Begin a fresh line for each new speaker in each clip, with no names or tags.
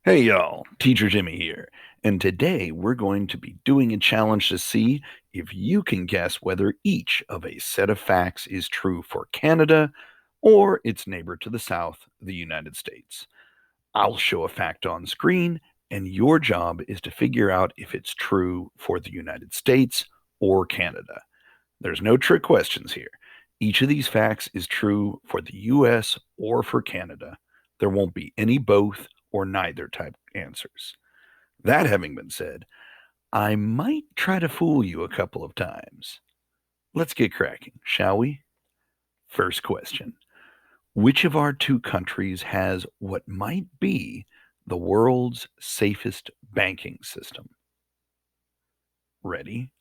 Hey y'all, Teacher Jimmy here, and today we're going to be doing a challenge to see if you can guess whether each of a set of facts is true for Canada or its neighbor to the south, the United States. I'll show a fact on screen, and your job is to figure out if it's true for the United States or Canada. There's no trick questions here. Each of these facts is true for the US or for Canada. There won't be any both or neither type answers. That having been said, I might try to fool you a couple of times. Let's get cracking, shall we? First question. Which of our two countries has what might be the world's safest banking system? Ready?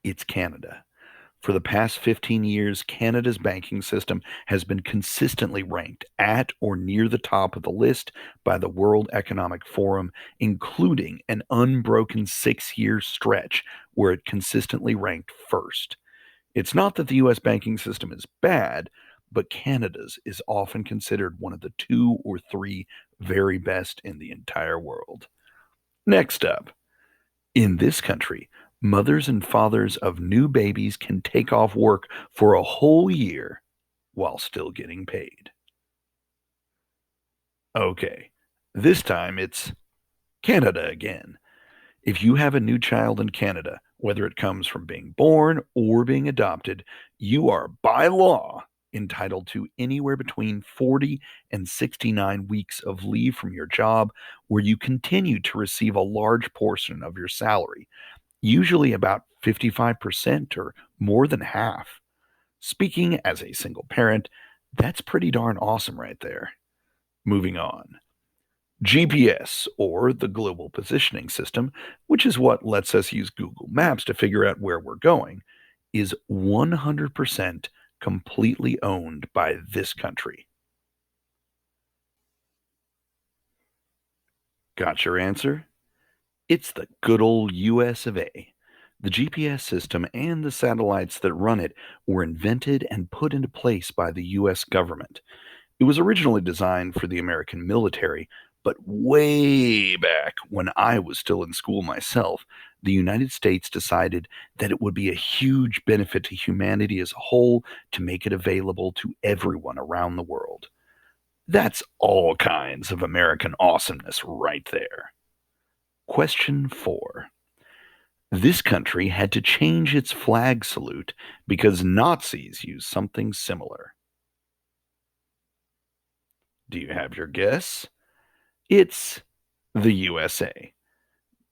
It's Canada. For the past 15 years, Canada's banking system has been consistently ranked at or near the top of the list by the World Economic Forum, including an unbroken 6 year stretch where it consistently ranked first. It's not that the US banking system is bad, but Canada's is often considered one of the two or three very best in the entire world. Next up, in this country, mothers and fathers of new babies can take off work for a whole year while still getting paid. Okay, this time it's Canada again. If you have a new child in Canada, whether it comes from being born or being adopted, you are by law entitled to anywhere between 40 and 69 weeks of leave from your job where you continue to receive a large portion of your salary, usually about 55% or more than half. Speaking as a single parent, that's pretty darn awesome right there. Moving on. GPS, or the Global Positioning System, which is what lets us use Google Maps to figure out where we're going, is 100% completely owned by this country. Got your answer? It's the good old US of A. The GPS system and the satellites that run it were invented and put into place by the US government. It was originally designed for the American military, but way back when I was still in school myself, the United States decided that it would be a huge benefit to humanity as a whole to make it available to everyone around the world. That's all kinds of American awesomeness right there. Question 4. This country had to change its flag salute because Nazis used something similar. Do you have your guess? It's the USA.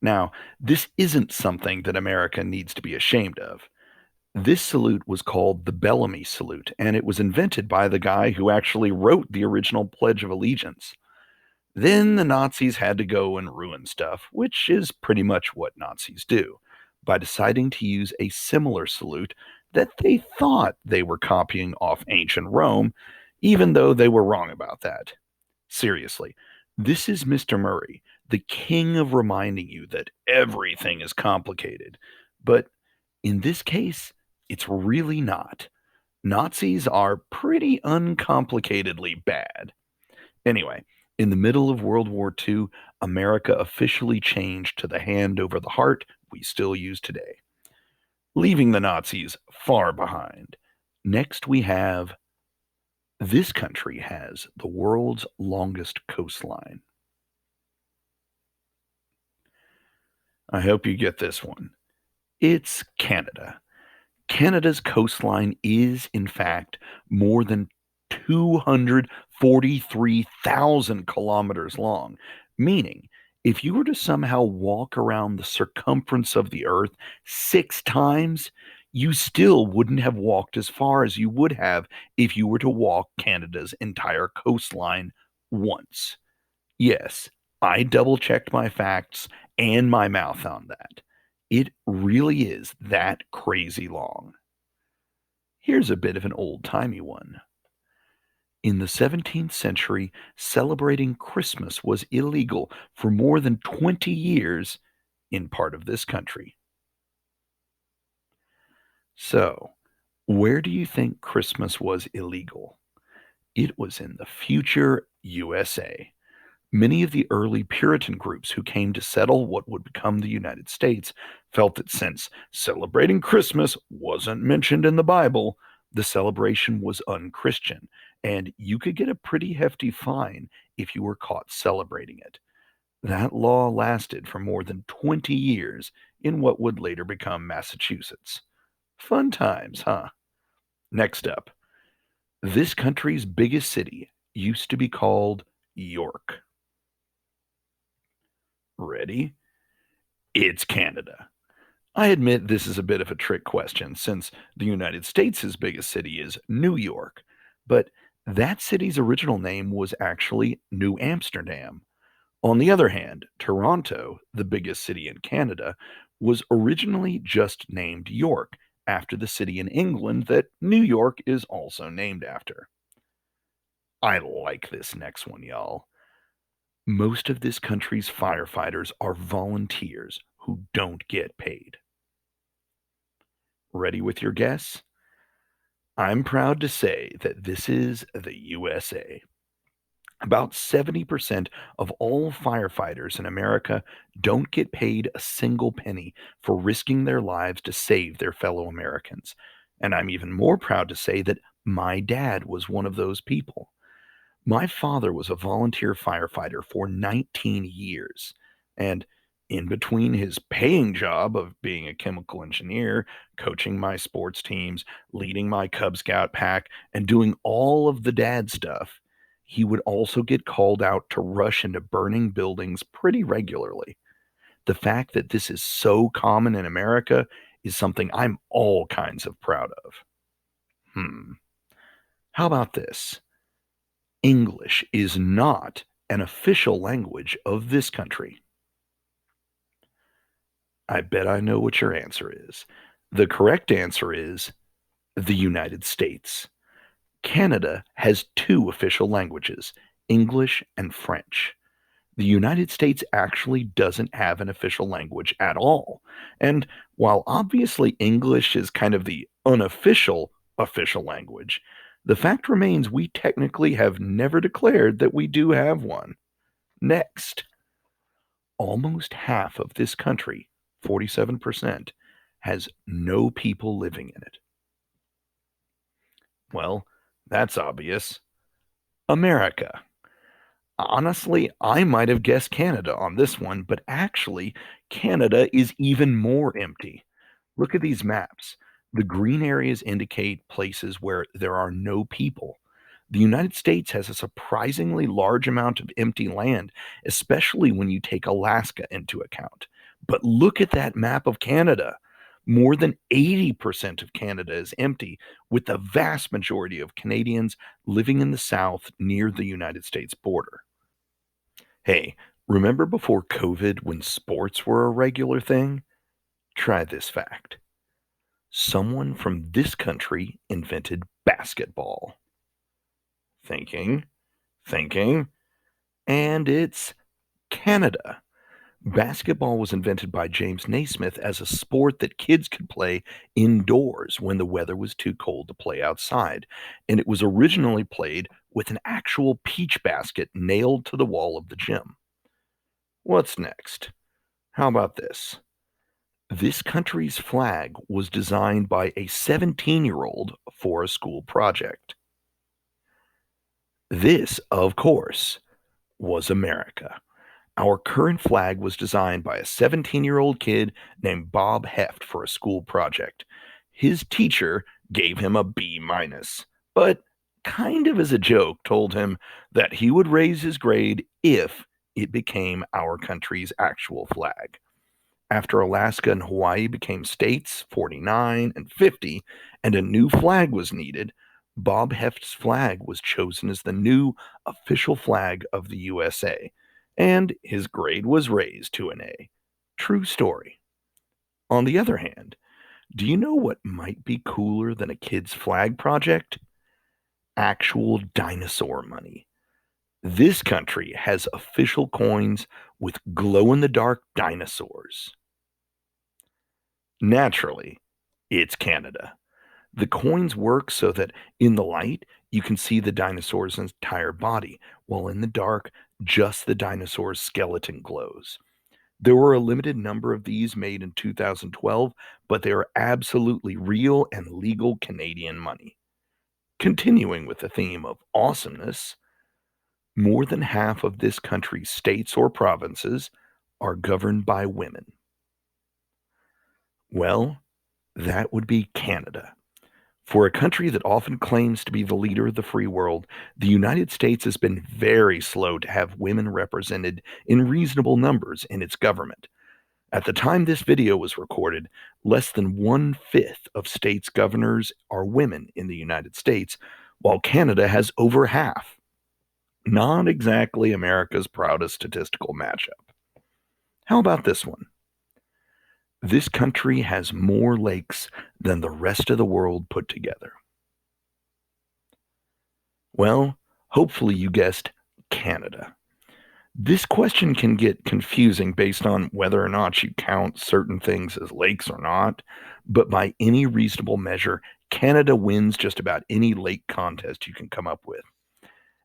Now, this isn't something that America needs to be ashamed of. This salute was called the Bellamy salute, and it was invented by the guy who actually wrote the original Pledge of Allegiance. Then the Nazis had to go and ruin stuff, which is pretty much what Nazis do, by deciding to use a similar salute that they thought they were copying off ancient Rome, even though they were wrong about that. Seriously, this is Mr. Murray, the king of reminding you that everything is complicated. But in this case, it's really not. Nazis are pretty uncomplicatedly bad. Anyway, in the middle of World War II, America officially changed to the hand over the heart we still use today, leaving the Nazis far behind. Next, we have this country has the world's longest coastline. I hope you get this one. It's Canada. Canada's coastline is, in fact, more than 243,000 kilometers long, meaning if you were to somehow walk around the circumference of the Earth 6 times, you still wouldn't have walked as far as you would have if you were to walk Canada's entire coastline once. Yes, I double checked my facts and my mouth on that. It really is that crazy long. Here's a bit of an old timey one. In the 17th century, celebrating Christmas was illegal for more than 20 years in part of this country. So, where do you think Christmas was illegal? It was in the future USA. Many of the early Puritan groups who came to settle what would become the United States felt that since celebrating Christmas wasn't mentioned in the Bible, the celebration was unchristian, and you could get a pretty hefty fine if you were caught celebrating it. That law lasted for more than 20 years in what would later become Massachusetts. Fun times, huh? Next up, this country's biggest city used to be called York. Ready? It's Canada. I admit this is a bit of a trick question since the United States' biggest city is New York, but that city's original name was actually New Amsterdam. On the other hand, Toronto, the biggest city in Canada, was originally just named York after the city in England that New York is also named after. I like this next one, y'all. Most of this country's firefighters are volunteers who don't get paid. Ready with your guess? I'm proud to say that this is the USA. About 70% of all firefighters in America don't get paid a single penny for risking their lives to save their fellow Americans. And I'm even more proud to say that my dad was one of those people. My father was a volunteer firefighter for 19 years, and in between his paying job of being a chemical engineer, coaching my sports teams, leading my Cub Scout pack, and doing all of the dad stuff, he would also get called out to rush into burning buildings pretty regularly. The fact that this is so common in America is something I'm all kinds of proud of. Hmm. How about this? English is not an official language of this country. I bet I know what your answer is. The correct answer is the United States. Canada has two official languages, English and French. The United States actually doesn't have an official language at all. And while obviously English is kind of the unofficial official language, the fact remains we technically have never declared that we do have one. Next, almost half of this country, 47%, has no people living in it. Well, that's obvious. America. Honestly, I might have guessed Canada on this one, but actually, Canada is even more empty. Look at these maps. The green areas indicate places where there are no people. The United States has a surprisingly large amount of empty land, especially when you take Alaska into account. But look at that map of Canada. More than 80% of Canada is empty, with the vast majority of Canadians living in the south near the United States border. Hey, remember before COVID when sports were a regular thing? Try this fact. Someone from this country invented basketball. Thinking, thinking, and it's Canada. Basketball was invented by James Naismith as a sport that kids could play indoors when the weather was too cold to play outside, and it was originally played with an actual peach basket nailed to the wall of the gym. What's next? How about this? This country's flag was designed by a 17-year-old for a school project. This, of course, was America. Our current flag was designed by a 17-year-old kid named Bob Heft for a school project. His teacher gave him a B minus, but kind of as a joke told him that he would raise his grade if it became our country's actual flag. After Alaska and Hawaii became states, 49 and 50, and a new flag was needed, Bob Heft's flag was chosen as the new official flag of the USA, and his grade was raised to an A. True story. On the other hand, do you know what might be cooler than a kid's flag project? Actual dinosaur money. This country has official coins with glow in the dark dinosaurs. Naturally, it's Canada. The coins work so that in the light, you can see the dinosaur's entire body, while in the dark, just the dinosaur's skeleton glows. There were a limited number of these made in 2012, but they are absolutely real and legal Canadian money. Continuing with the theme of awesomeness, more than half of this country's states or provinces are governed by women. Well, that would be Canada. For a country that often claims to be the leader of the free world, the United States has been very slow to have women represented in reasonable numbers in its government. At the time this video was recorded, less than 1/5 of states' governors are women in the United States, while Canada has over half. Not exactly America's proudest statistical matchup. How about this one? This country has more lakes than the rest of the world put together. Well, hopefully you guessed Canada. This question can get confusing based on whether or not you count certain things as lakes or not, but by any reasonable measure, Canada wins just about any lake contest you can come up with.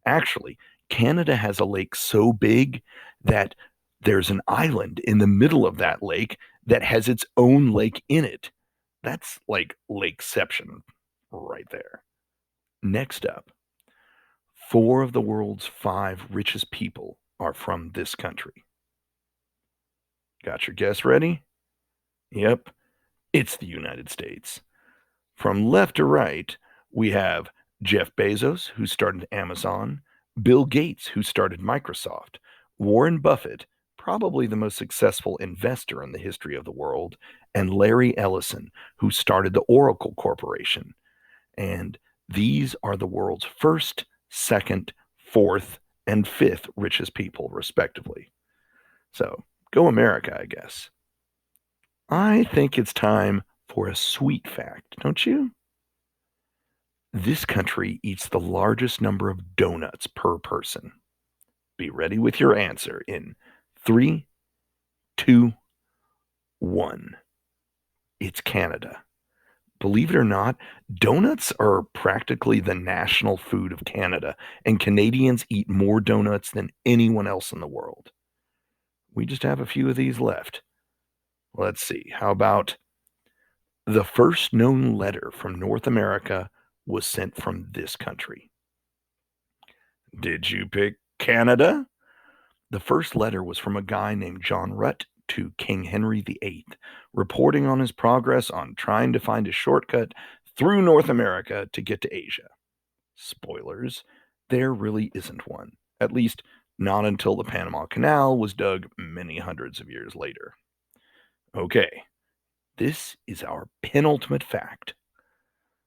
Actually, Canada has a lake so big that there's an island in the middle of that lake that has its own lake in it. That's like Lakeception right there. Next up, 4 of the world's 5 richest people are from this country. Got your guess ready? Yep, it's the United States. From left to right, we have Jeff Bezos, who started Amazon, Bill Gates, who started Microsoft, Warren Buffett, probably the most successful investor in the history of the world, and Larry Ellison, who started the Oracle Corporation. And these are the world's first, second, fourth, and fifth richest people, respectively. So, go America, I guess. I think it's time for a sweet fact, don't you? This country eats the largest number of doughnuts per person. Be ready with your answer in 3, 2, 1. It's Canada. Believe it or not, donuts are practically the national food of Canada, and Canadians eat more donuts than anyone else in the world. We just have a few of these left. Let's see. How about the first known letter from North America was sent from this country? Did you pick Canada? The first letter was from a guy named John Rutt to King Henry VIII, reporting on his progress on trying to find a shortcut through North America to get to Asia. Spoilers, there really isn't one, at least not until the Panama Canal was dug many hundreds of years later. Okay, this is our penultimate fact.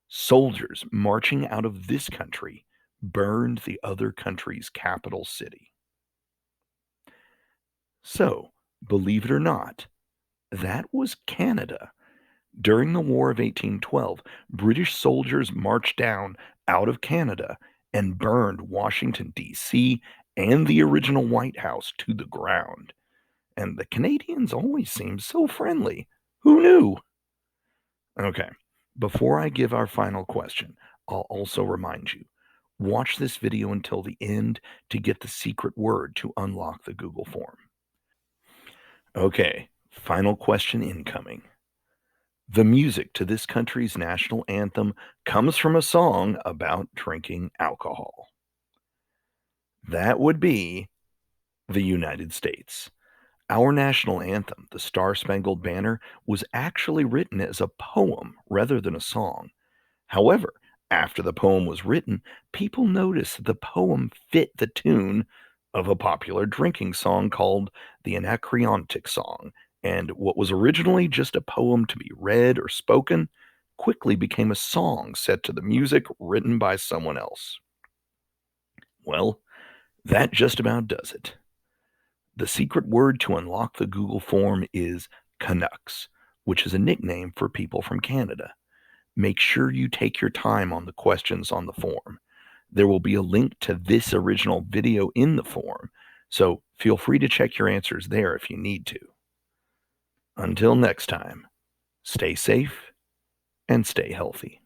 Soldiers marching out of this country burned the other country's capital city. So, believe it or not, that was Canada. During the War of 1812, British soldiers marched down out of Canada and burned Washington, D.C. and the original White House to the ground. And the Canadians always seemed so friendly. Who knew? Okay, before I give our final question, I'll also remind you, watch this video until the end to get the secret word to unlock the Google form. Okay, final question incoming. The music to this country's national anthem comes from a song about drinking alcohol. That would be the United States. Our national anthem, the Star-Spangled Banner, was actually written as a poem rather than a song. However, after the poem was written, people noticed that the poem fit the tune of a popular drinking song called the Anacreontic Song, and what was originally just a poem to be read or spoken quickly became a song set to the music written by someone else. Well, that just about does it. The secret word to unlock the Google form is Canucks, which is a nickname for people from Canada. Make sure you take your time on the questions on the form. There will be a link to this original video in the form, so feel free to check your answers there if you need to. Until next time, stay safe and stay healthy.